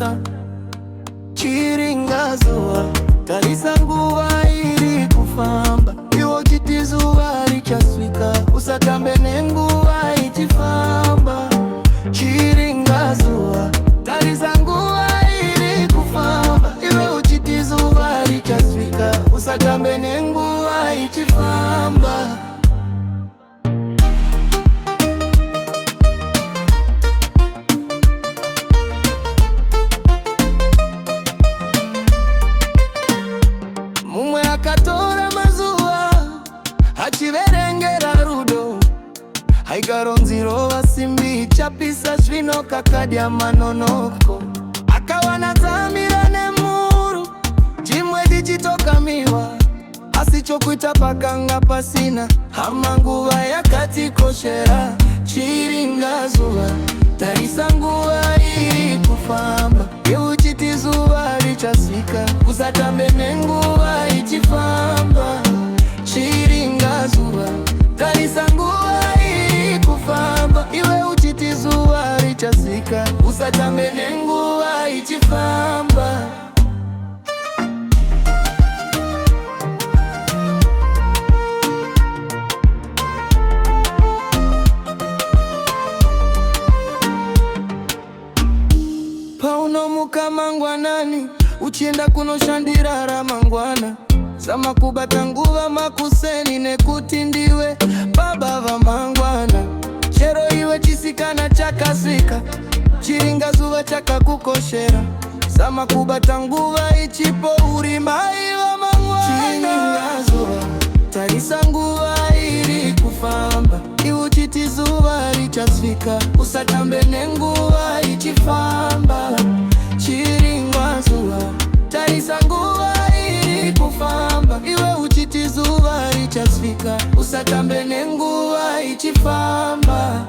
Rasta chiringazuwa talisa nguwa iri kufamba iwo chitizuwa richaswika usatambe nenguwa ichifamba chiringazuwa talisa nguwa iri kufamba iwe uchitizuwa richaswika usatambe nenguwa ichifamba. Mumwe akatora mazuwa achiverengera rudo haikaronziro vasimbi chapisa zvino kakadya manonoko akawana tsamira nemuru chimwe chichitokamiwa asi chokuita pakanga pasina hama nguva yakatikoshera chiringazuva tarisa nguva iri kufamba iuchiti zuva richasvika usatambe nenguva ichifamba chiringazuva tarisa nguva iri kufamba iwe uchiti zuva richasvika usatambe nenguva ichifamba. Paunomuka mangwanani uchienda kunoshandira ramangwana sama kubata nguva makuseni nekuti ndiwe baba vamangwana chero iwe chisikana chakasvika chiringazuva chakakukoshera sama kubata nguva ichipo uri mai vamangwana chiringazuva tarisa nguva iri kufamba iwe chiti zuva richasvika usatambe nenguva ichifamba chiringazuva tarisa nguva iri kufamba iwe uchiti zuva richasvika usatambe nenguva ichifamba.